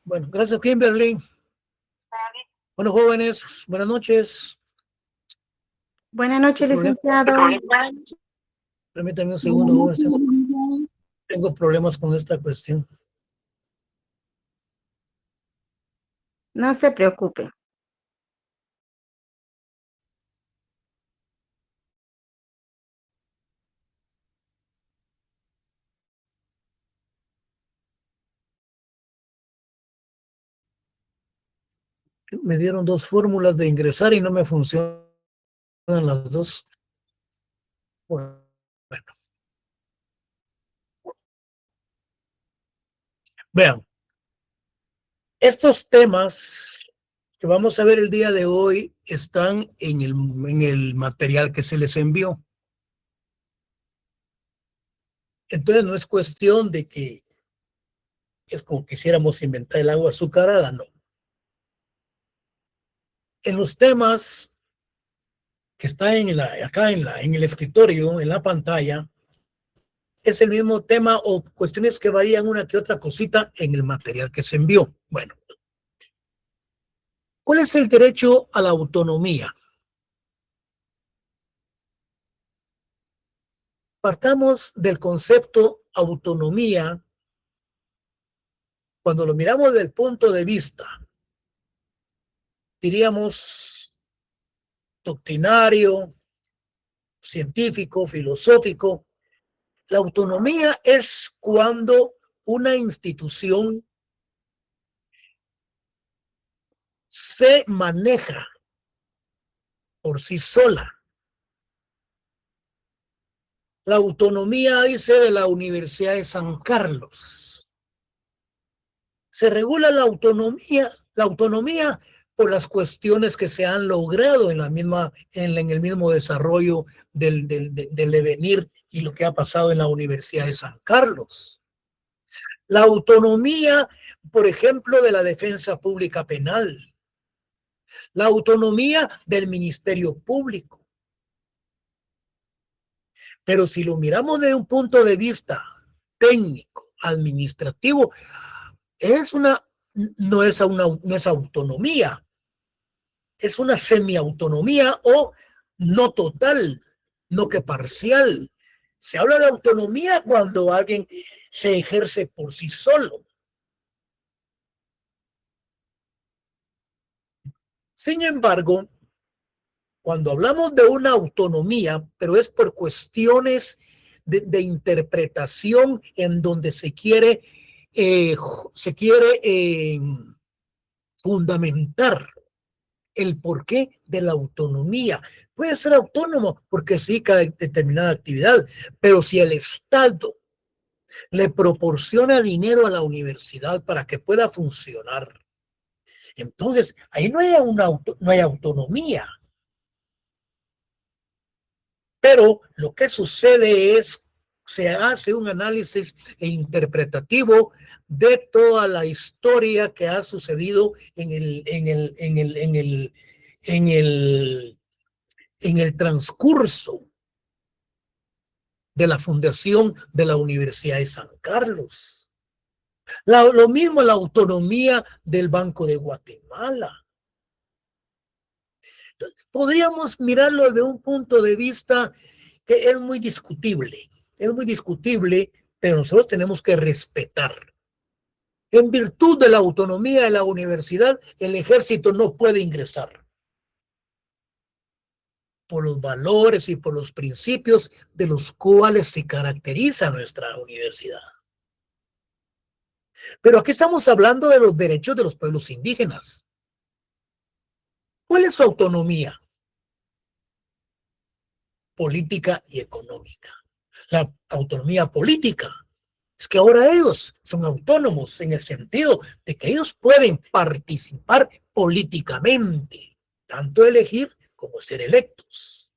Bueno, gracias, Kimberly. Bueno, jóvenes, buenas noches. Buenas noches, licenciado. Permítanme un segundo, jóvenes. Tengo problemas con esta cuestión. No se preocupe. Me dieron dos fórmulas de ingresar y no me funcionan las dos. Bueno. Vean, estos temas que vamos a ver el día de hoy están en el material que se les envió. Entonces no es cuestión de que es como quisiéramos inventar el agua azucarada, no. En los temas que está acá en el escritorio, en la pantalla, es el mismo tema o cuestiones que varían una que otra cosita en el material que se envió. Bueno, ¿cuál es el derecho a la autonomía? Partamos del concepto autonomía cuando lo miramos desde el punto de vista, diríamos, doctrinario, científico, filosófico. La autonomía es cuando una institución se maneja por sí sola. La autonomía, dice, de la Universidad de San Carlos. Se regula la autonomía por las cuestiones que se han logrado en el mismo desarrollo del devenir y lo que ha pasado en la Universidad de San Carlos. La autonomía, por ejemplo, de la defensa pública penal. La autonomía del Ministerio Público. Pero si lo miramos desde un punto de vista técnico, administrativo, no es autonomía, es una semiautonomía o no total, no que parcial. Se habla de autonomía cuando alguien se ejerce por sí solo. Sin embargo, cuando hablamos de una autonomía, pero es por cuestiones de interpretación en donde se quiere fundamentar el porqué de la autonomía. Puede ser autónomo porque sí cada determinada actividad, pero si el Estado le proporciona dinero a la universidad para que pueda funcionar, entonces ahí no hay autonomía. Pero lo que sucede es, se hace un análisis interpretativo de toda la historia que ha sucedido en el transcurso de la fundación de la Universidad de San Carlos. Lo mismo la autonomía del Banco de Guatemala. Entonces, podríamos mirarlo de un punto de vista que es muy discutible, pero nosotros tenemos que respetar. En virtud de la autonomía de la universidad, el ejército no puede ingresar por los valores y por los principios de los cuales se caracteriza nuestra universidad. Pero aquí estamos hablando de los derechos de los pueblos indígenas. ¿Cuál es su autonomía? Política y económica. La autonomía política es que ahora ellos son autónomos en el sentido de que ellos pueden participar políticamente, tanto elegir como ser electos.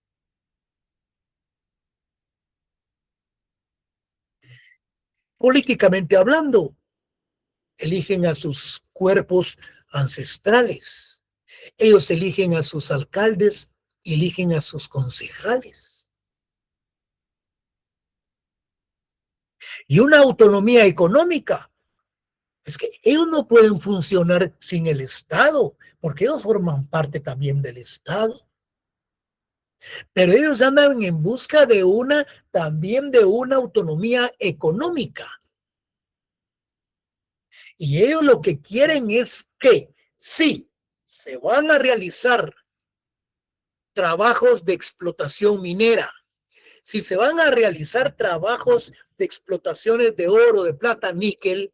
Políticamente hablando, eligen a sus cuerpos ancestrales. Ellos eligen a sus alcaldes, eligen a sus concejales. Y una autonomía económica Es que ellos no pueden funcionar sin el Estado, porque ellos forman parte también del Estado. Pero ellos andan en busca de también de una autonomía económica. Y ellos lo que quieren es que sí, se van a realizar trabajos de explotación minera, si se van a realizar trabajos de explotaciones de oro, de plata, níquel,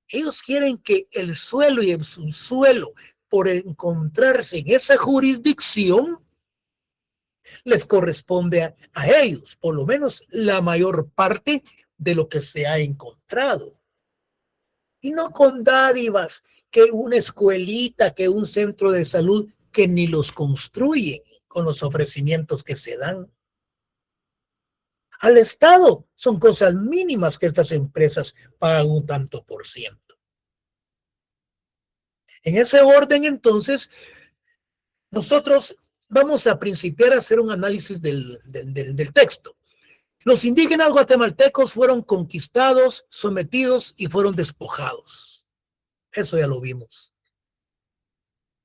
ellos quieren que el suelo y el subsuelo, por encontrarse en esa jurisdicción, les corresponde a ellos, por lo menos la mayor parte de lo que se ha encontrado. Y no con dádivas, que una escuelita, que un centro de salud, que ni los construyen con los ofrecimientos que se dan. Al Estado son cosas mínimas que estas empresas pagan un tanto por ciento. En ese orden, entonces, nosotros vamos a principiar a hacer un análisis del texto. Los indígenas guatemaltecos fueron conquistados, sometidos y fueron despojados. Eso ya lo vimos.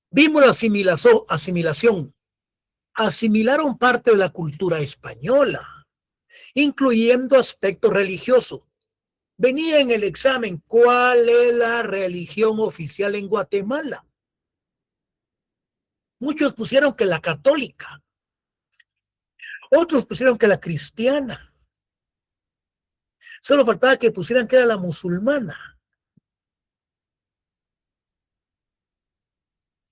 Vimos la asimilación. Asimilaron parte de la cultura española, incluyendo aspectos religiosos. Venía en el examen, ¿cuál es la religión oficial en Guatemala? Muchos pusieron que la católica, otros pusieron que la cristiana. Solo faltaba que pusieran que era la musulmana.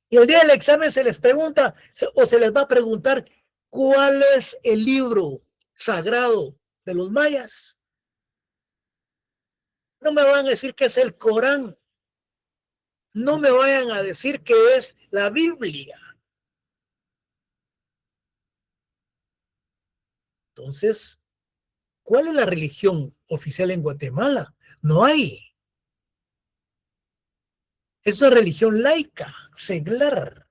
Y el día del examen se les pregunta, o se les va a preguntar, ¿cuál es el libro sagrado de los mayas? No me van a decir que es el Corán. No me vayan a decir que es la Biblia. Entonces, ¿cuál es la religión oficial en Guatemala? No hay. Es una religión laica, seglar.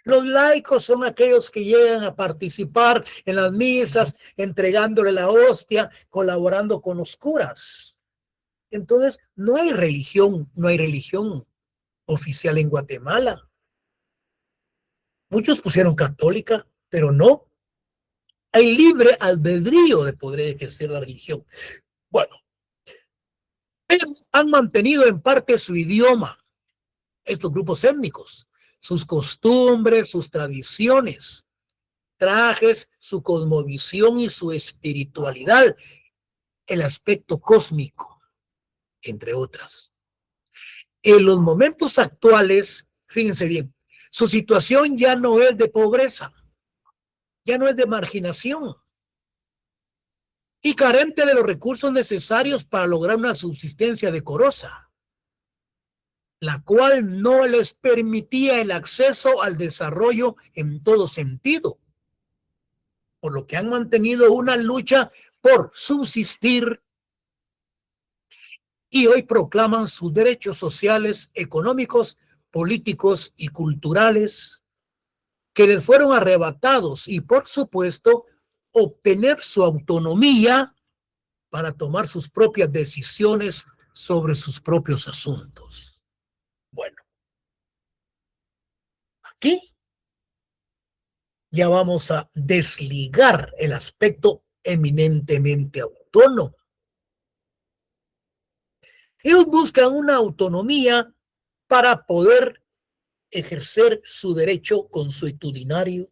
Los laicos son aquellos que llegan a participar en las misas, entregándole la hostia, colaborando con los curas. Entonces, no hay religión oficial en Guatemala. Muchos pusieron católica, pero no. Hay libre albedrío de poder ejercer la religión. Bueno, ellos han mantenido en parte su idioma, estos grupos étnicos, sus costumbres, sus tradiciones, trajes, su cosmovisión y su espiritualidad, el aspecto cósmico, entre otras. En los momentos actuales, fíjense bien, su situación ya no es de pobreza, ya no es de marginación y carente de los recursos necesarios para lograr una subsistencia decorosa, la cual no les permitía el acceso al desarrollo en todo sentido, por lo que han mantenido una lucha por subsistir y hoy proclaman sus derechos sociales, económicos, políticos y culturales que les fueron arrebatados y, por supuesto, obtener su autonomía para tomar sus propias decisiones sobre sus propios asuntos. Bueno, aquí ya vamos a desligar el aspecto eminentemente autónomo. Ellos buscan una autonomía para poder ejercer su derecho consuetudinario.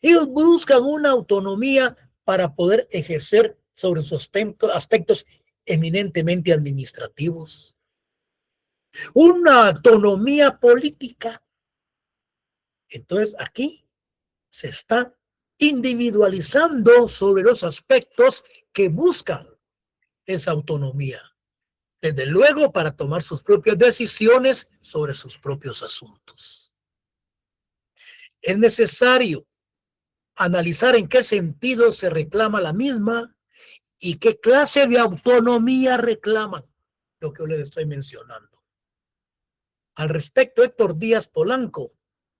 Ellos buscan una autonomía para poder ejercer sobre sus aspectos eminentemente administrativos. Una autonomía política. Entonces aquí se está individualizando sobre los aspectos que buscan esa autonomía. Desde luego para tomar sus propias decisiones sobre sus propios asuntos. Es necesario analizar en qué sentido se reclama la misma y qué clase de autonomía reclaman, lo que yo les estoy mencionando. Al respecto, Héctor Díaz Polanco,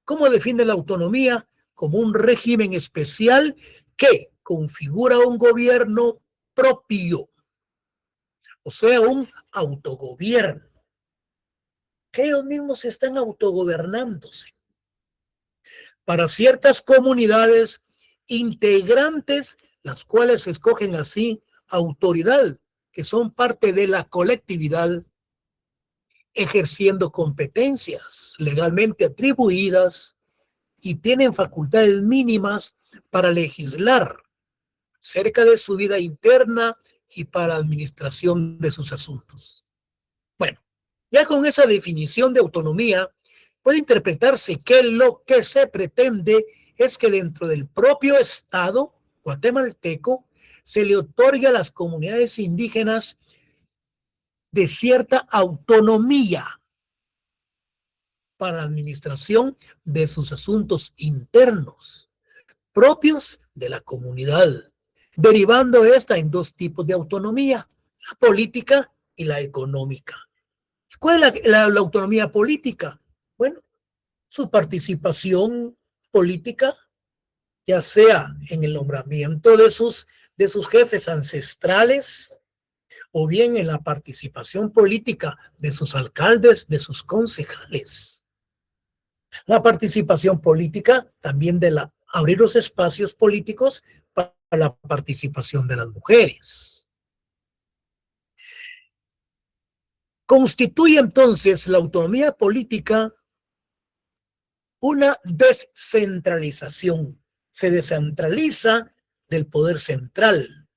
¿cómo define la autonomía? Como un régimen especial que configura un gobierno propio o sea, un autogobierno, que ellos mismos están autogobernándose. Para ciertas comunidades integrantes, las cuales escogen así autoridad, que son parte de la colectividad, ejerciendo competencias legalmente atribuidas y tienen facultades mínimas para legislar cerca de su vida interna y para la administración de sus asuntos. Bueno, ya con esa definición de autonomía, puede interpretarse que lo que se pretende es que dentro del propio Estado guatemalteco se le otorgue a las comunidades indígenas de cierta autonomía para la administración de sus asuntos internos, propios de la comunidad, derivando esta en dos tipos de autonomía, la política y la económica. ¿Cuál es la autonomía política? Bueno, su participación política, ya sea en el nombramiento de sus jefes ancestrales, o bien en la participación política de sus alcaldes, de sus concejales. La participación política también de abrir los espacios políticos para la participación de las mujeres. Constituye entonces la autonomía política una descentralización. Se descentraliza del poder central.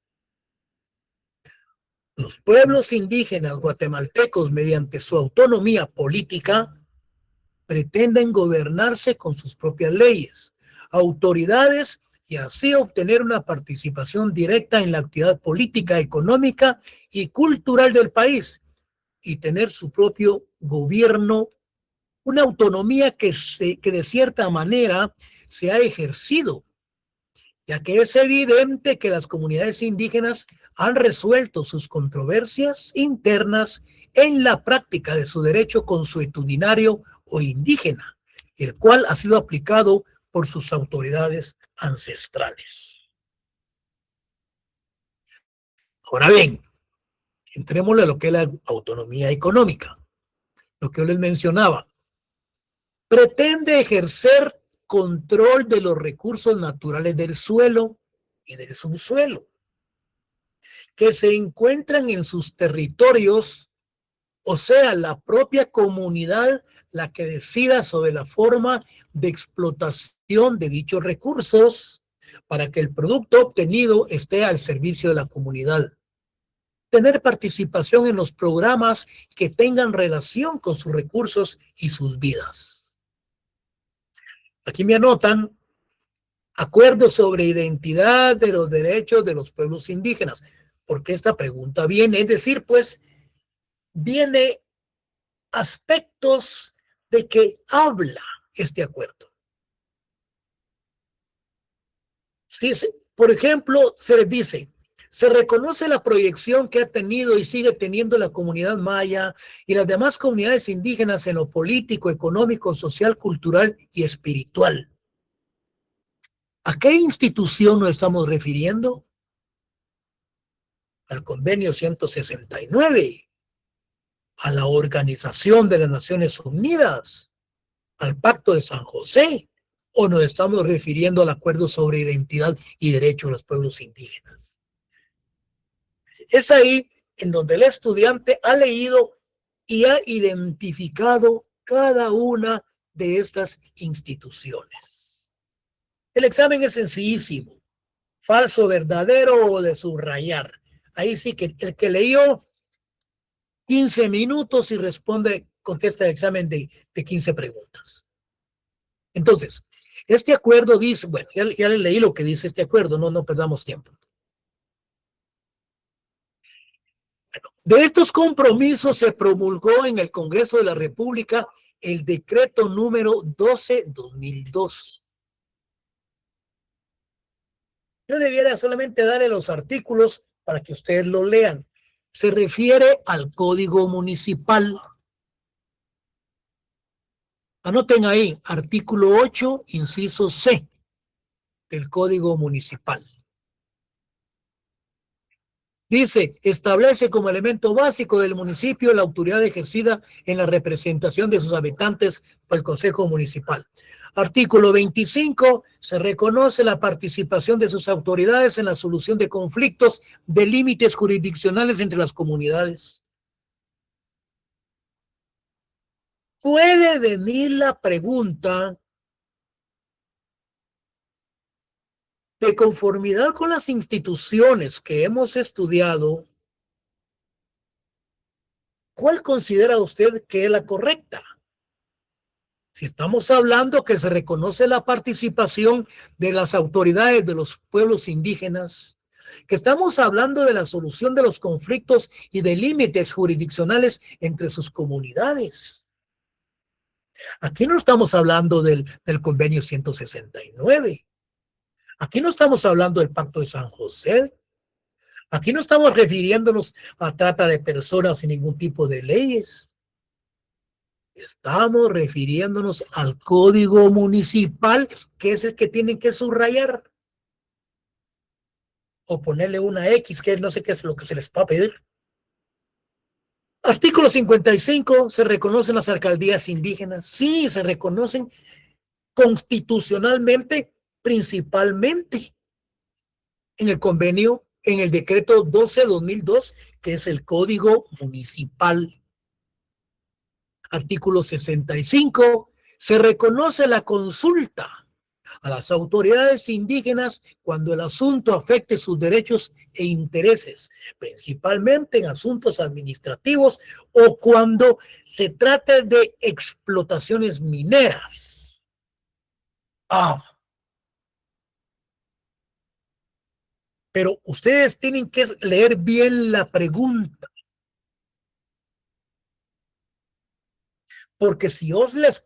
Los pueblos indígenas guatemaltecos, mediante su autonomía política, pretenden gobernarse con sus propias leyes, autoridades y así obtener una participación directa en la actividad política, económica y cultural del país y tener su propio gobierno, una autonomía que de cierta manera se ha ejercido, ya que es evidente que las comunidades indígenas han resuelto sus controversias internas en la práctica de su derecho consuetudinario o indígena, el cual ha sido aplicado por sus autoridades ancestrales. Ahora bien, entrémosle a lo que es la autonomía económica, lo que yo les mencionaba. Pretende ejercer control de los recursos naturales del suelo y del subsuelo, que se encuentran en sus territorios, o sea, la propia comunidad la que decida sobre la forma de explotación de dichos recursos para que el producto obtenido esté al servicio de la comunidad. Tener participación en los programas que tengan relación con sus recursos y sus vidas. Aquí me anotan acuerdos sobre identidad de los derechos de los pueblos indígenas. Porque esta pregunta viene, es decir, pues, viene aspectos de que habla este acuerdo. Sí, por ejemplo, se les dice, se reconoce la proyección que ha tenido y sigue teniendo la comunidad maya y las demás comunidades indígenas en lo político, económico, social, cultural y espiritual. ¿A qué institución nos estamos refiriendo? Al Convenio 169, a la Organización de las Naciones Unidas, al Pacto de San José, o nos estamos refiriendo al Acuerdo sobre Identidad y Derecho de los Pueblos Indígenas. Es ahí en donde el estudiante ha leído y ha identificado cada una de estas instituciones. El examen es sencillísimo, falso, verdadero o de subrayar. Ahí sí que el que leyó 15 minutos y contesta el examen de 15 preguntas. Entonces, este acuerdo dice, bueno, ya le leí lo que dice este acuerdo, no perdamos tiempo. Bueno, de estos compromisos se promulgó en el Congreso de la República el decreto número 12/2002. Yo debiera solamente darle los artículos para que ustedes lo lean. Se refiere al Código Municipal. Anoten ahí, artículo 8, inciso C, del Código Municipal. Dice, establece como elemento básico del municipio la autoridad ejercida en la representación de sus habitantes por el Consejo Municipal. Artículo 25. Se reconoce la participación de sus autoridades en la solución de conflictos de límites jurisdiccionales entre las comunidades. Puede venir la pregunta de conformidad con las instituciones que hemos estudiado, ¿cuál considera usted que es la correcta? Si estamos hablando que se reconoce la participación de las autoridades de los pueblos indígenas, que estamos hablando de la solución de los conflictos y de límites jurisdiccionales entre sus comunidades. Aquí no estamos hablando del convenio 169. Aquí no estamos hablando del Pacto de San José. Aquí no estamos refiriéndonos a trata de personas sin ningún tipo de leyes. Estamos refiriéndonos al Código Municipal, que es el que tienen que subrayar. O ponerle una X, que no sé qué es lo que se les va a pedir. Artículo 55, se reconocen las alcaldías indígenas. Sí, se reconocen constitucionalmente, principalmente en el convenio, en el decreto 12/2002, que es el Código Municipal. Artículo 65, se reconoce la consulta a las autoridades indígenas cuando el asunto afecte sus derechos e intereses, principalmente en asuntos administrativos o cuando se trate de explotaciones mineras. Pero ustedes tienen que leer bien la pregunta. Porque si os les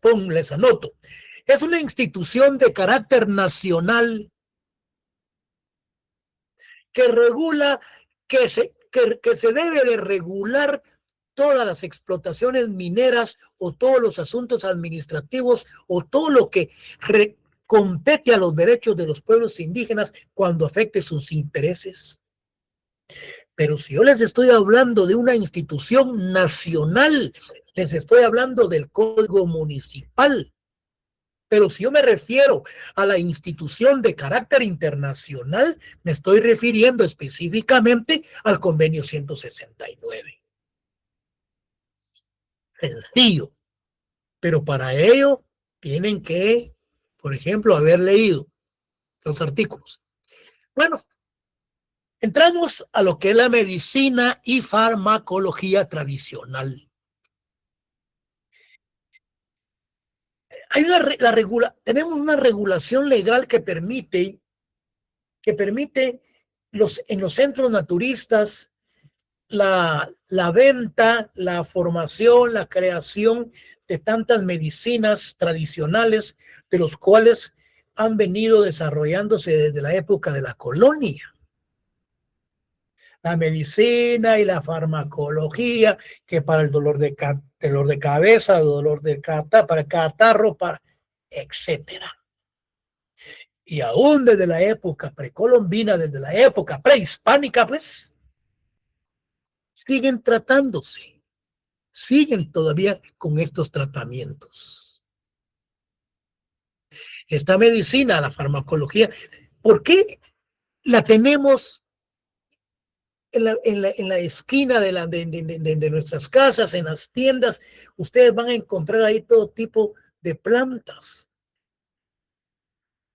anoto, es una institución de carácter nacional que regula, que se debe de regular todas las explotaciones mineras o todos los asuntos administrativos o todo lo que compete a los derechos de los pueblos indígenas cuando afecte sus intereses. Pero si yo les estoy hablando de una institución nacional, les estoy hablando del Código Municipal. Pero si yo me refiero a la institución de carácter internacional, me estoy refiriendo específicamente al Convenio 169. Sencillo. Pero para ello tienen que, por ejemplo, haber leído los artículos. Bueno, entramos a lo que es la medicina y farmacología tradicional. Hay tenemos una regulación legal que permite en los centros naturistas la venta, la formación, la creación de tantas medicinas tradicionales, de los cuales han venido desarrollándose desde la época de la colonia. La medicina y la farmacología, que para el dolor de cabeza, dolor de para el catarro, etcétera. Y aún desde la época precolombina, desde la época prehispánica, pues, siguen tratándose, siguen todavía con estos tratamientos. Esta medicina, la farmacología, ¿por qué la tenemos en la esquina de nuestras casas, en las tiendas? Ustedes van a encontrar ahí todo tipo de plantas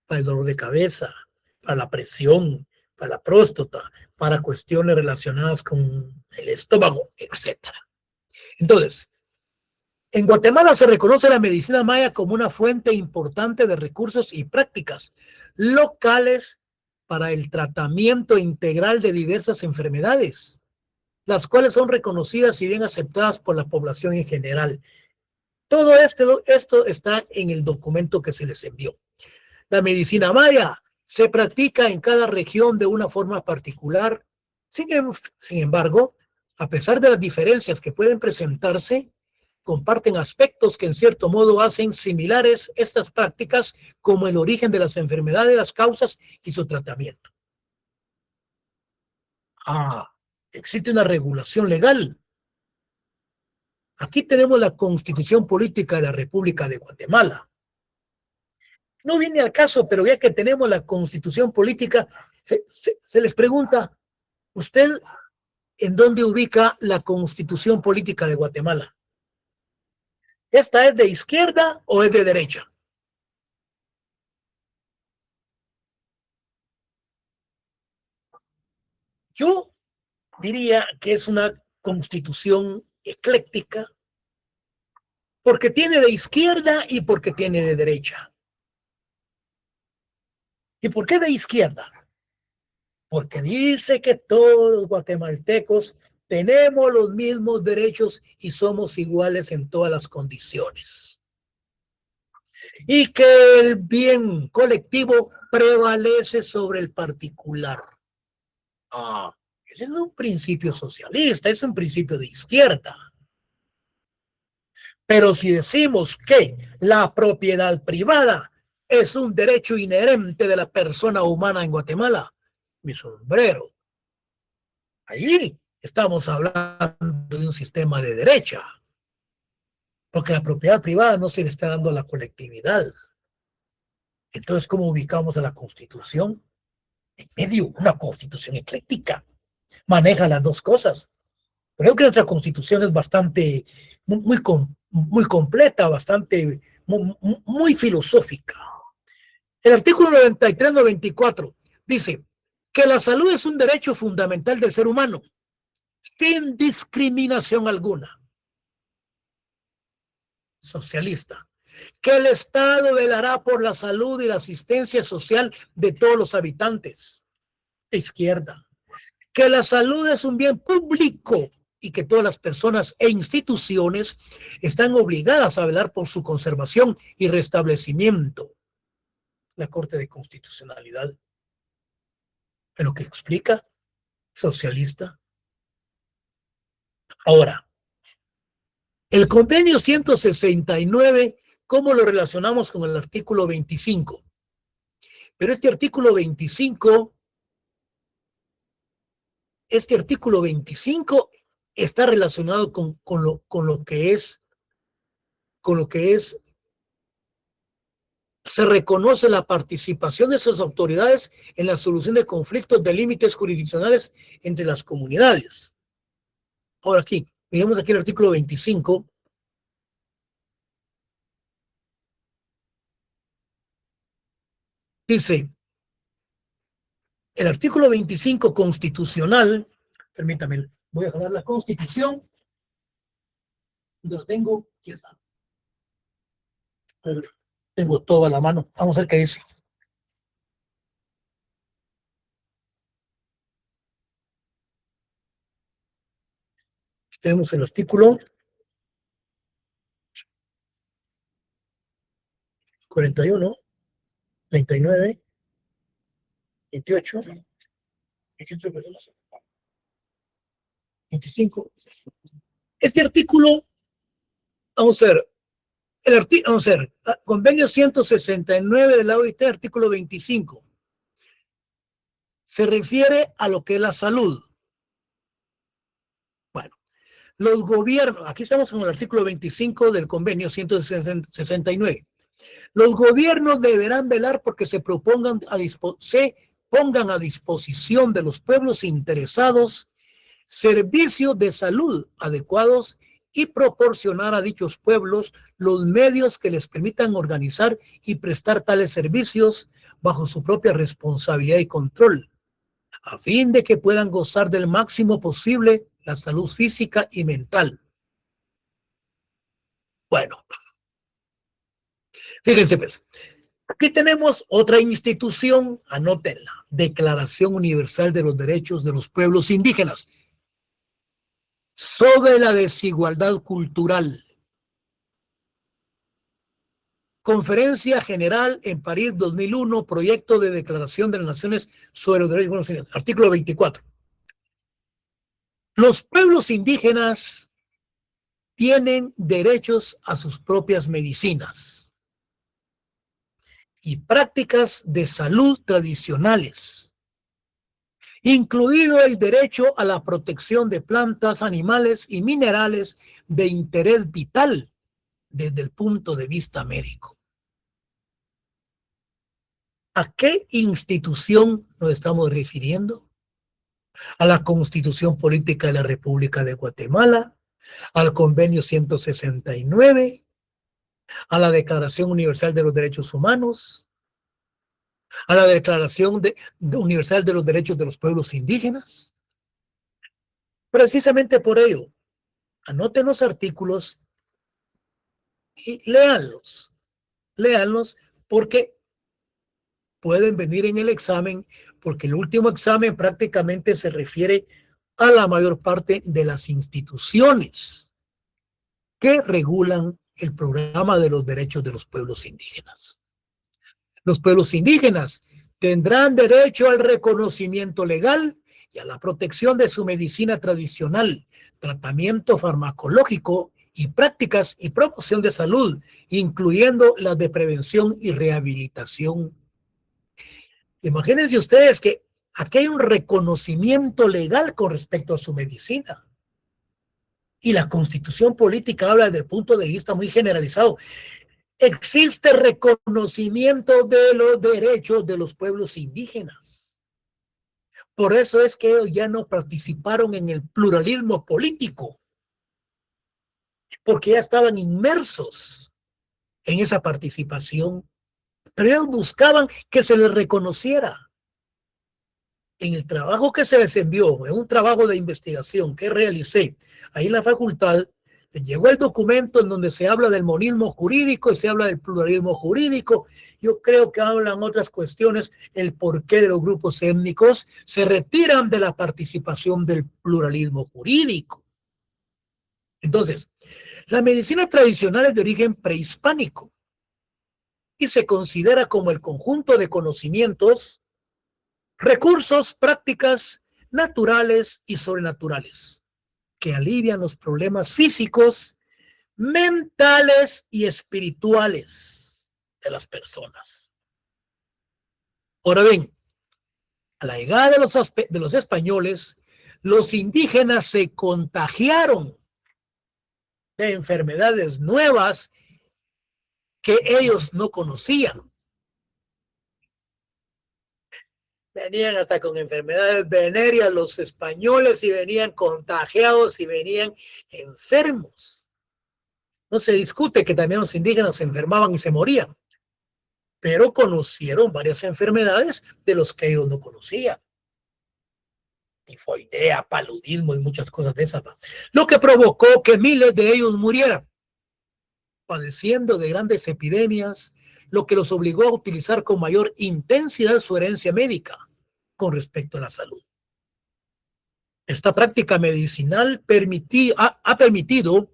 para el dolor de cabeza, para la presión, para la próstata, para cuestiones relacionadas con el estómago, etc. Entonces, en Guatemala se reconoce la medicina maya como una fuente importante de recursos y prácticas locales para el tratamiento integral de diversas enfermedades, las cuales son reconocidas y bien aceptadas por la población en general. Todo esto está en el documento que se les envió. La medicina maya se practica en cada región de una forma particular. Sin embargo, a pesar de las diferencias que pueden presentarse, comparten aspectos que en cierto modo hacen similares estas prácticas, como el origen de las enfermedades, las causas y su tratamiento. existe una regulación legal. Aquí tenemos la Constitución Política de la República de Guatemala. No viene al caso, pero ya que tenemos la Constitución Política, se les pregunta, ¿usted en dónde ubica la Constitución Política de Guatemala? ¿Esta es de izquierda o es de derecha? Yo diría que es una constitución ecléctica porque tiene de izquierda y porque tiene de derecha. ¿Y por qué de izquierda? Porque dice que todos los guatemaltecos tenemos los mismos derechos y somos iguales en todas las condiciones. Y que el bien colectivo prevalece sobre el particular. Ese es un principio socialista, es un principio de izquierda. Pero si decimos que la propiedad privada es un derecho inherente de la persona humana en Guatemala, mi sombrero, ahí estamos hablando de un sistema de derecha, porque la propiedad privada no se le está dando a la colectividad. Entonces, ¿cómo ubicamos a la Constitución? En medio, una Constitución ecléctica. Maneja las dos cosas. Creo que nuestra Constitución es bastante, muy completa, bastante, muy filosófica. El artículo 93-94 dice que la salud es un derecho fundamental del ser humano, sin discriminación alguna. Socialista. Que el Estado velará por la salud y la asistencia social de todos los habitantes. Izquierda. Que la salud es un bien público y que todas las personas e instituciones están obligadas a velar por su conservación y restablecimiento. La Corte de Constitucionalidad, en lo que explica, socialista. Ahora, el convenio 169, ¿cómo lo relacionamos con el artículo 25? Pero este artículo 25 está relacionado con lo que es, se reconoce la participación de esas autoridades en la solución de conflictos de límites jurisdiccionales entre las comunidades. Ahora aquí, miremos aquí el artículo 25. Dice, el artículo 25 constitucional, permítame, voy a jalar la Constitución, lo tengo, aquí está. Tengo todo a la mano, vamos a ver qué dice. Tenemos el artículo 41, 39, 28, 25. Este artículo, vamos a ver, vamos a ver, convenio 169 de la OIT, artículo 25, se refiere a lo que es la salud. Bueno, los gobiernos, aquí estamos en el artículo 25 del convenio 169. Los gobiernos deberán velar porque se pongan a disposición de los pueblos interesados servicios de salud adecuados y proporcionar a dichos pueblos los medios que les permitan organizar y prestar tales servicios bajo su propia responsabilidad y control, a fin de que puedan gozar del máximo posible la salud física y mental. Bueno, fíjense pues, aquí tenemos otra institución, anótenla, Declaración Universal de los Derechos de los Pueblos Indígenas, sobre la desigualdad cultural. Conferencia General en París 2001, proyecto de Declaración de las Naciones sobre los Derechos Humanos. Artículo 24. Los pueblos indígenas tienen derechos a sus propias medicinas y prácticas de salud tradicionales incluido el derecho a la protección de plantas, animales y minerales de interés vital desde el punto de vista médico. ¿A qué institución nos estamos refiriendo? A la Constitución Política de la República de Guatemala, al Convenio 169, a la Declaración Universal de los Derechos Humanos, a la Declaración Universal de los Derechos de los Pueblos Indígenas. Precisamente por ello, anoten los artículos y léanlos porque pueden venir en el examen, porque el último examen prácticamente se refiere a la mayor parte de las instituciones que regulan el programa de los derechos de los pueblos indígenas. Los pueblos indígenas tendrán derecho al reconocimiento legal y a la protección de su medicina tradicional, tratamiento farmacológico y prácticas y promoción de salud, incluyendo las de prevención y rehabilitación. Imagínense ustedes que aquí hay un reconocimiento legal con respecto a su medicina. Y la Constitución política habla desde el punto de vista muy generalizado. Existe reconocimiento de los derechos de los pueblos indígenas. Por eso es que ellos ya no participaron en el pluralismo político, porque ya estaban inmersos en esa participación, pero ellos buscaban que se les reconociera. En el trabajo que se les envió, en un trabajo de investigación que realicé ahí en la facultad, llegó el documento en donde se habla del monismo jurídico y se habla del pluralismo jurídico. Yo creo que hablan otras cuestiones, el porqué de los grupos étnicos se retiran de la participación del pluralismo jurídico. Entonces, la medicina tradicional es de origen prehispánico y se considera como el conjunto de conocimientos, recursos, prácticas naturales y sobrenaturales que alivian los problemas físicos, mentales y espirituales de las personas. Ahora bien, a la llegada de los españoles, los indígenas se contagiaron de enfermedades nuevas que ellos no conocían. Venían hasta con enfermedades venéreas los españoles y venían contagiados y venían enfermos. No se discute que también los indígenas se enfermaban y se morían, pero conocieron varias enfermedades de los que ellos no conocían. Tifoidea, paludismo y muchas cosas de esas. Lo que provocó que miles de ellos murieran, padeciendo de grandes epidemias, lo que los obligó a utilizar con mayor intensidad su herencia médica con respecto a la salud. Esta práctica medicinal ha permitido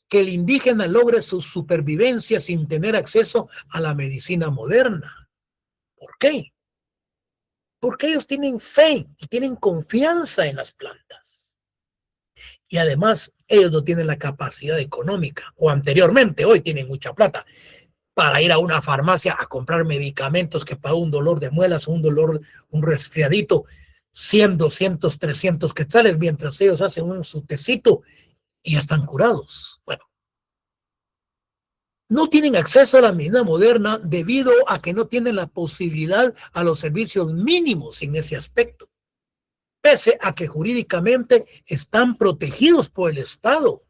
que el indígena logre su supervivencia sin tener acceso a la medicina moderna. ¿Por qué? Porque ellos tienen fe y tienen confianza en las plantas. Y además, ellos no tienen la capacidad económica, o anteriormente, hoy tienen mucha plata, para ir a una farmacia a comprar medicamentos que para un dolor de muelas, un resfriadito, 100, 200, 300 quetzales, mientras ellos hacen su tecito y ya están curados. Bueno, no tienen acceso a la medicina moderna debido a que no tienen la posibilidad a los servicios mínimos en ese aspecto, pese a que jurídicamente están protegidos por el Estado.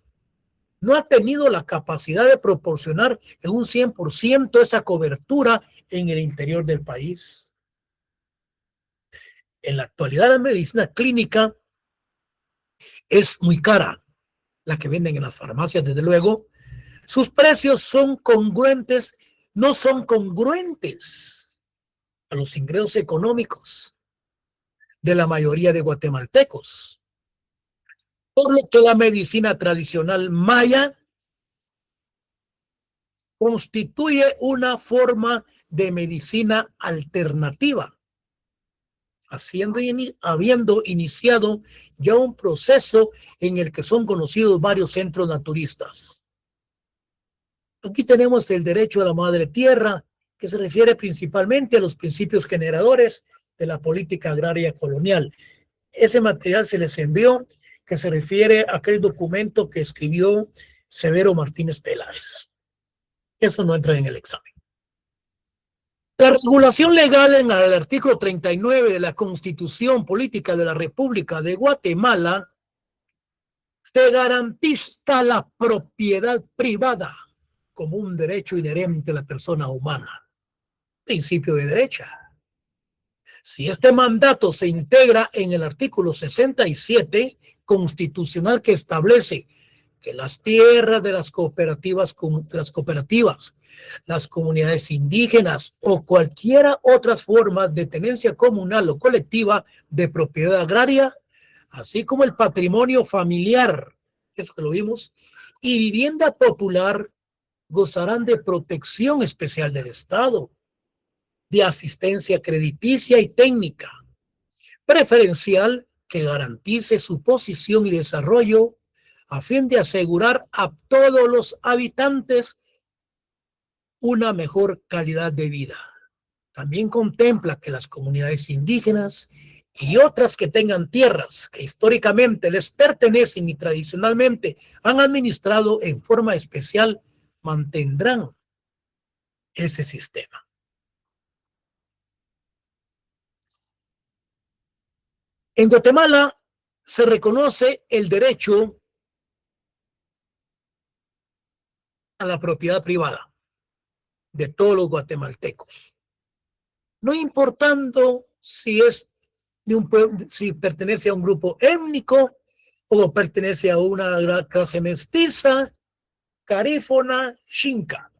No ha tenido la capacidad de proporcionar en un 100% esa cobertura en el interior del país. En la actualidad la medicina clínica es muy cara, la que venden en las farmacias, desde luego. Sus precios no son congruentes a los ingresos económicos de la mayoría de guatemaltecos. Por lo que la medicina tradicional maya constituye una de medicina alternativa, habiendo iniciado ya un proceso en el que son conocidos varios centros naturistas. Aquí tenemos el derecho a la madre tierra, que se refiere principalmente a los principios generadores de la política agraria colonial. ese material se les envió, que se refiere a aquel documento que escribió Severo Martínez Peláez. Eso no entra en el examen. La regulación legal en el artículo 39 de la Constitución Política de la República de Guatemala se garantiza la propiedad privada como un derecho inherente a la persona humana. Principio de derecha. Si este mandato se integra en el artículo 67 constitucional que establece que las tierras de las cooperativas, las comunidades indígenas o cualquiera otras formas de tenencia comunal o colectiva de propiedad agraria, así como el patrimonio familiar, eso que lo vimos, y vivienda popular, gozarán de protección especial del Estado, de asistencia crediticia y técnica, preferencial que garantice su posición y desarrollo a fin de asegurar a todos los habitantes una mejor calidad de vida. También contempla que las comunidades indígenas y otras que tengan tierras que históricamente les pertenecen y tradicionalmente han administrado en forma especial mantendrán ese sistema. En Guatemala se reconoce el derecho a la propiedad privada de todos los guatemaltecos, no importando si es de un pueblo, si pertenece a un grupo étnico o pertenece a una clase mestiza, carífona, xinca.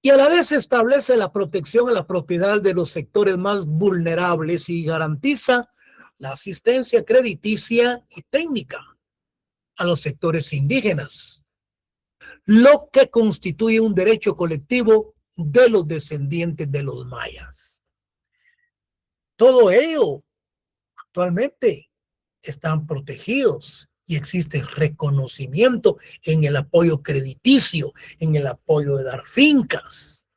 Y a la vez establece la protección a la propiedad de los sectores más vulnerables y garantiza la asistencia crediticia y técnica a los sectores indígenas, lo que constituye un derecho colectivo de los descendientes de los mayas. Todo ello actualmente están protegidos y existe reconocimiento en el apoyo crediticio, en el apoyo de dar fincas.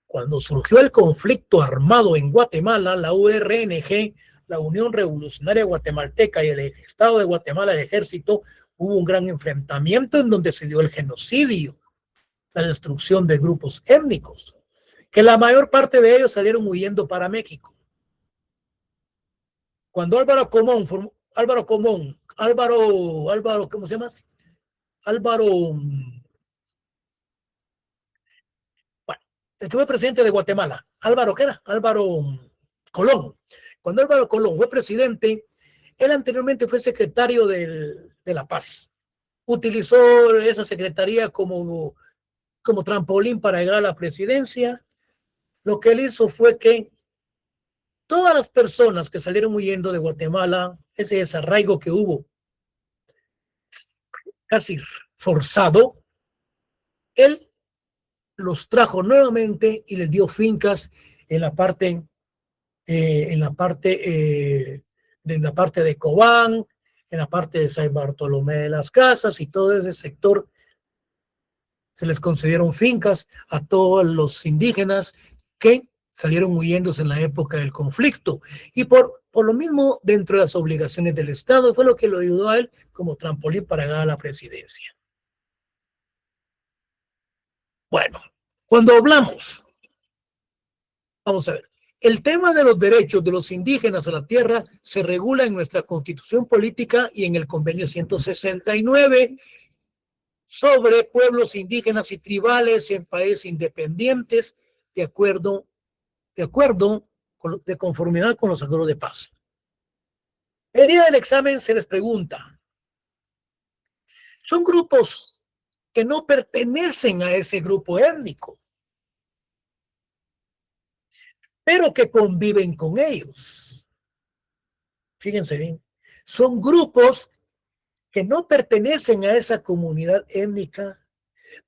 Cuando surgió el conflicto armado en Guatemala, la URNG, la Unión Revolucionaria Guatemalteca y el Estado de Guatemala, el Ejército, hubo un gran enfrentamiento en donde se dio el genocidio, la destrucción de grupos étnicos, que la mayor parte de ellos salieron huyendo para México. Cuando Álvaro, ¿cómo se llama? Bueno, el que fue presidente de Guatemala, ¿qué era? Colón. Cuando Álvaro Colón fue presidente, él anteriormente fue secretario de la Paz. Utilizó esa secretaría como trampolín para llegar a la presidencia. Lo que él hizo fue que todas las personas que salieron huyendo de Guatemala, ese desarraigo que hubo casi forzado, él los trajo nuevamente y les dio fincas en la parte de Cobán, en la parte de San Bartolomé de las Casas y todo ese sector. Se les concedieron fincas a todos los indígenas que salieron huyéndose en la época del conflicto. Y por lo mismo, dentro de las obligaciones del Estado, fue lo que lo ayudó a él como trampolín para llegar a la presidencia. Bueno, cuando hablamos, vamos a ver, el tema de los derechos de los indígenas a la tierra se regula en nuestra Constitución Política y en el Convenio 169 sobre pueblos indígenas y tribales en países independientes de conformidad con los acuerdos de paz. El día del examen se les pregunta, son grupos que no pertenecen a ese grupo étnico, pero que conviven con ellos. Fíjense bien, son grupos que no pertenecen a esa comunidad étnica,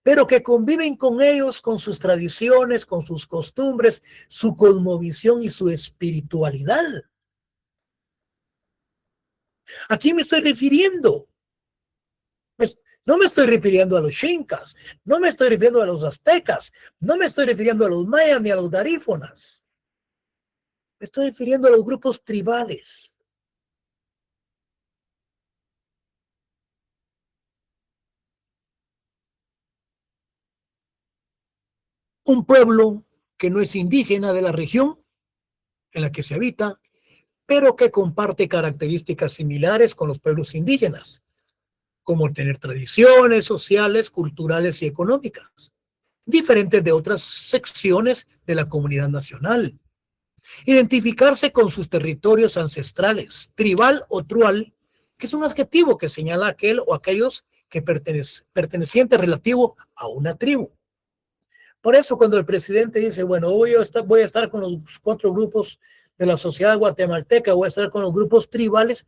pero que conviven con ellos, con sus tradiciones, con sus costumbres, su cosmovisión y su espiritualidad. ¿A quién me estoy refiriendo? Pues no me estoy refiriendo a los xincas, no me estoy refiriendo a los aztecas, no me estoy refiriendo a los mayas ni a los garífonas. Me estoy refiriendo a los grupos tribales, un pueblo que no es indígena de la región en la que se habita, pero que comparte características similares con los pueblos indígenas, como tener tradiciones sociales, culturales y económicas, diferentes de otras secciones de la comunidad nacional. Identificarse con sus territorios ancestrales, tribal o trual, que es un adjetivo que señala a aquel o aquellos que perteneciente relativo a una tribu. Por eso cuando el presidente dice, bueno, voy a estar con los 4 grupos de la sociedad guatemalteca, voy a estar con los grupos tribales,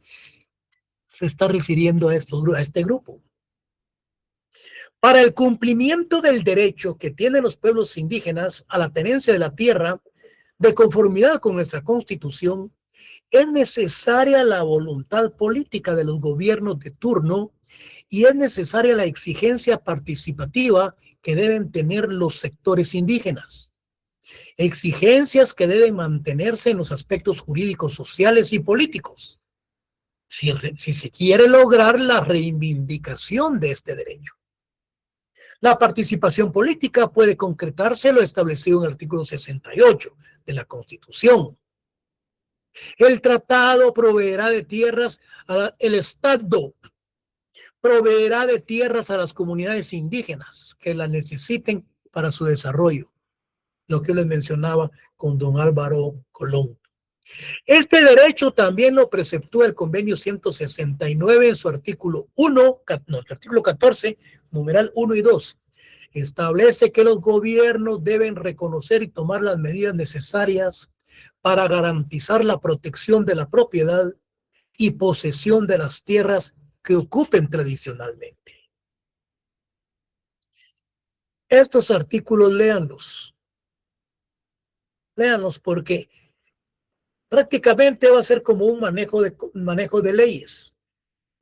se está refiriendo a este grupo. Para el cumplimiento del derecho que tienen los pueblos indígenas a la tenencia de la tierra, de conformidad con nuestra Constitución, es necesaria la voluntad política de los gobiernos de turno y es necesaria la exigencia participativa que deben tener los sectores indígenas. Exigencias que deben mantenerse en los aspectos jurídicos, sociales y políticos, si se quiere lograr la reivindicación de este derecho. La participación política puede concretarse lo establecido en el artículo 68 de la Constitución. El tratado proveerá de tierras, el Estado proveerá de tierras a las comunidades indígenas que las necesiten para su desarrollo, lo que les mencionaba con don Álvaro Colón. Este derecho también lo preceptúa el convenio 169 en su artículo 1, no, el artículo 14, numeral 1 y 2. Establece que los gobiernos deben reconocer y tomar las medidas necesarias para garantizar la protección de la propiedad y posesión de las tierras que ocupen tradicionalmente. Estos artículos léanlos porque prácticamente va a ser como un manejo de leyes.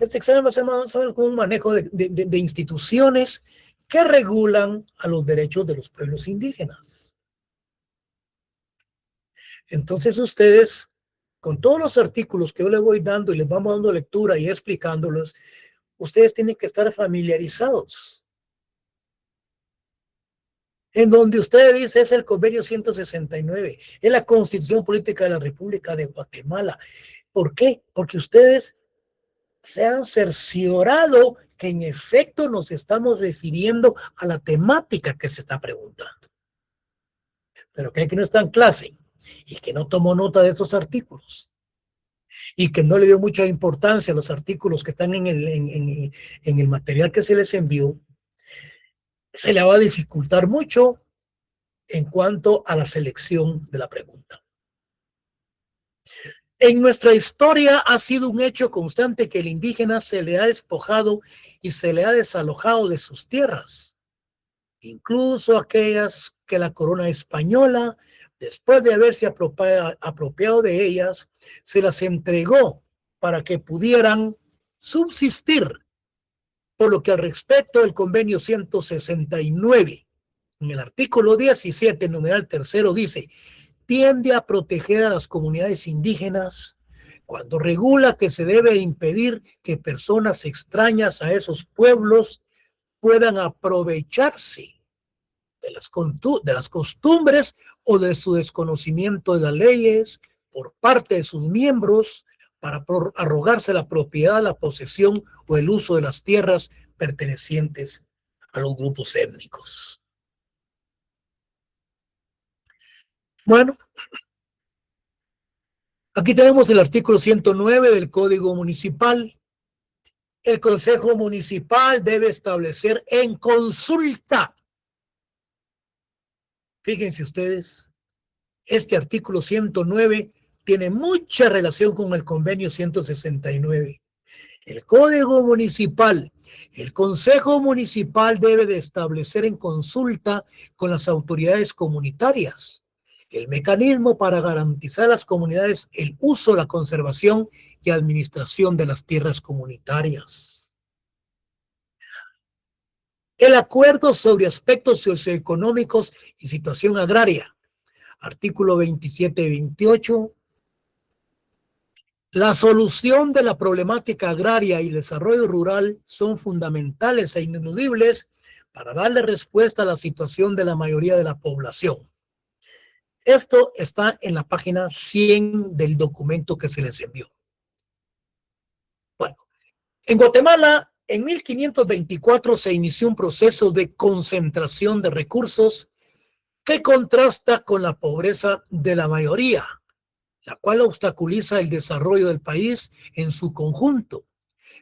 Este examen va a ser más o menos como un manejo de instituciones que regulan a los derechos de los pueblos indígenas. Entonces ustedes, con todos los artículos que yo les voy dando y les vamos dando lectura y explicándolos, ustedes tienen que estar familiarizados. En donde usted dice es el convenio 169, es la Constitución Política de la República de Guatemala. ¿Por qué? Porque ustedes se han cerciorado que en efecto nos estamos refiriendo a la temática que se está preguntando. Pero que no está en clase y que no tomó nota de esos artículos y que no le dio mucha importancia a los artículos que están en el material que se les envió, se le va a dificultar mucho en cuanto a la selección de la pregunta. En nuestra historia ha sido un hecho constante que el indígena se le ha despojado y se le ha desalojado de sus tierras, incluso aquellas que la corona española, después de haberse apropiado de ellas, se las entregó para que pudieran subsistir, por lo que al respecto del convenio 169, en el artículo 17, numeral tercero, dice: tiende a proteger a las comunidades indígenas cuando regula que se debe impedir que personas extrañas a esos pueblos puedan aprovecharse de las costumbres o de su desconocimiento de las leyes por parte de sus miembros para arrogarse la propiedad, la posesión o el uso de las tierras pertenecientes a los grupos étnicos. Bueno, aquí tenemos el artículo 109 del Código Municipal. El Consejo Municipal debe establecer en consulta. Fíjense ustedes, este artículo 109 tiene mucha relación con el convenio 169. El Código Municipal, el Consejo Municipal debe de establecer en consulta con las autoridades comunitarias el mecanismo para garantizar a las comunidades el uso, la conservación y administración de las tierras comunitarias. El acuerdo sobre aspectos socioeconómicos y situación agraria, artículo 27 y 28. La solución de la problemática agraria y el desarrollo rural son fundamentales e ineludibles para darle respuesta a la situación de la mayoría de la población. Esto está en la página 100 del documento que se les envió. Bueno, en Guatemala, en 1524 se inició un proceso de concentración de recursos que contrasta con la pobreza de la mayoría, la cual obstaculiza el desarrollo del país en su conjunto.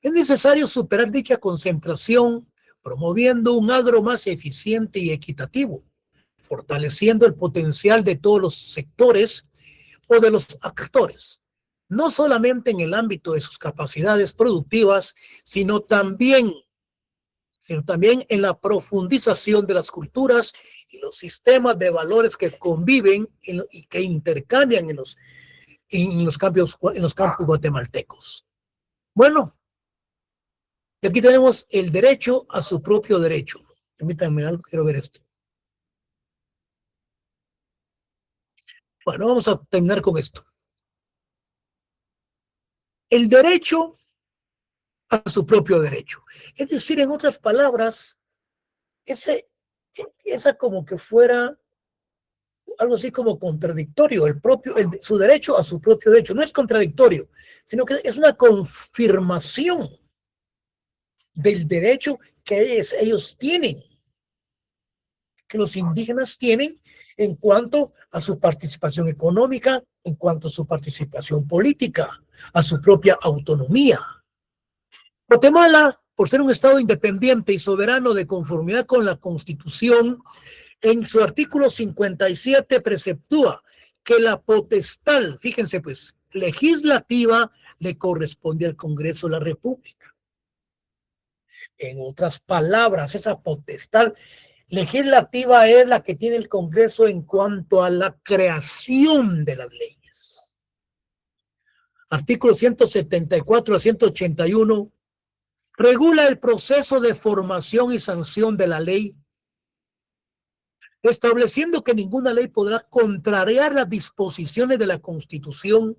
Es necesario superar dicha concentración promoviendo un agro más eficiente y equitativo, fortaleciendo el potencial de todos los sectores o de los actores, no solamente en el ámbito de sus capacidades productivas, sino también en la profundización de las culturas y los sistemas de valores que conviven y que intercambian en los campos guatemaltecos. Bueno, y aquí tenemos el derecho a su propio derecho. Permítanme algo, quiero ver esto. Bueno, vamos a terminar con esto. El derecho a su propio derecho. Es decir, en otras palabras, esa como que fuera algo así como contradictorio, su derecho a su propio derecho. No es contradictorio, sino que es una confirmación del derecho que ellos tienen, que los indígenas tienen en cuanto a su participación económica, en cuanto a su participación política, a su propia autonomía. Guatemala, por ser un estado independiente y soberano de conformidad con la Constitución, en su artículo 57 preceptúa que la potestad, fíjense pues, legislativa le corresponde al Congreso de la República. En otras palabras, esa potestad legislativa es la que tiene el Congreso en cuanto a la creación de las leyes. Artículo 174 a 181 regula el proceso de formación y sanción de la ley, estableciendo que ninguna ley podrá contrariar las disposiciones de la Constitución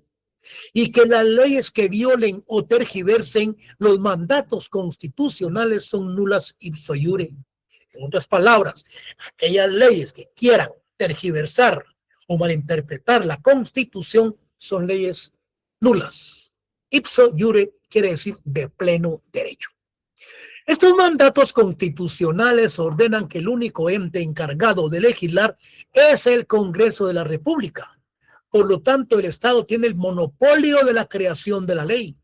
y que las leyes que violen o tergiversen los mandatos constitucionales son nulas ipso iure. En otras palabras, aquellas leyes que quieran tergiversar o malinterpretar la Constitución son leyes nulas. Ipso iure quiere decir de pleno derecho. Estos mandatos constitucionales ordenan que el único ente encargado de legislar es el Congreso de la República. Por lo tanto, el Estado tiene el monopolio de la creación de la ley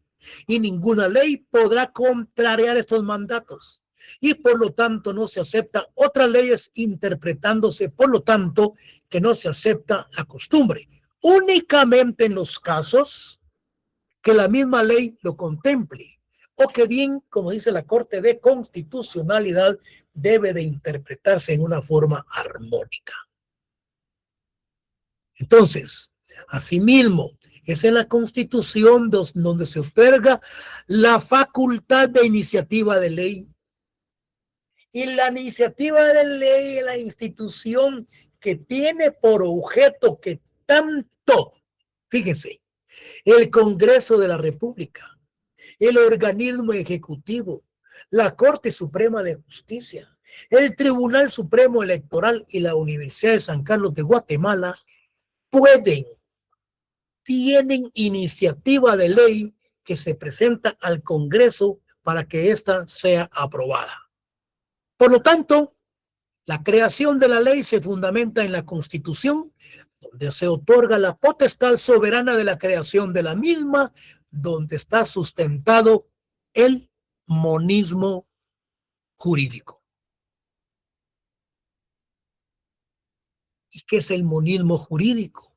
y ninguna ley podrá contrariar estos mandatos. Y por lo tanto no se aceptan otras leyes, interpretándose por lo tanto que no se acepta la costumbre. Únicamente en los casos que la misma ley lo contemple, o que bien, como dice la Corte de Constitucionalidad, debe de interpretarse en una forma armónica. Entonces, asimismo, es en la Constitución donde se otorga la facultad de iniciativa de ley. Y la iniciativa de ley es la institución que tiene por objeto que tanto, fíjense, el Congreso de la República, el organismo ejecutivo, la Corte Suprema de Justicia, el Tribunal Supremo Electoral y la Universidad de San Carlos de Guatemala tienen iniciativa de ley que se presenta al Congreso para que ésta sea aprobada. Por lo tanto, la creación de la ley se fundamenta en la Constitución, donde se otorga la potestad soberana de la creación de la misma, donde está sustentado el monismo jurídico. ¿Y qué es el monismo jurídico?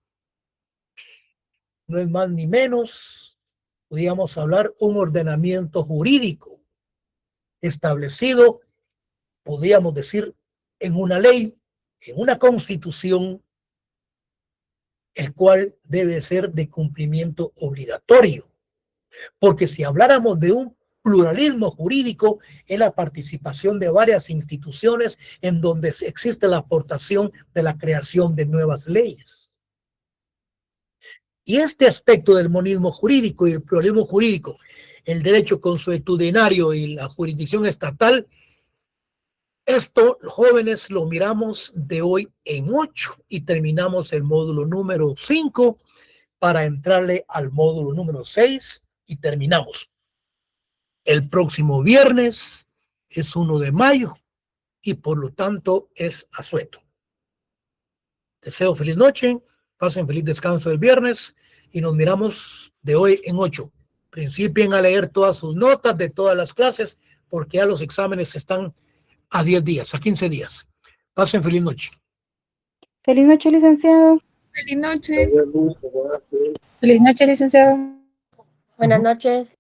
No es más ni menos, podríamos hablar, un ordenamiento jurídico establecido, podríamos decir, en una ley, en una constitución, el cual debe ser de cumplimiento obligatorio. Porque si habláramos de un pluralismo jurídico, es la participación de varias instituciones en donde existe la aportación de la creación de nuevas leyes. Y este aspecto del monismo jurídico y el pluralismo jurídico, el derecho consuetudinario y la jurisdicción estatal, Esto, jóvenes, lo miramos de hoy en 8 y terminamos el módulo número 5 para entrarle al módulo número 6 y terminamos. El próximo viernes es 1 de mayo y por lo tanto es asueto. Deseo feliz noche, pasen feliz descanso el viernes y nos miramos de hoy en 8. Principien a leer todas sus notas de todas las clases porque ya los exámenes están a 10 días, a 15 días. Pasen feliz noche. Feliz noche, licenciado. Feliz noche. Feliz noche, licenciado. Buenas noches.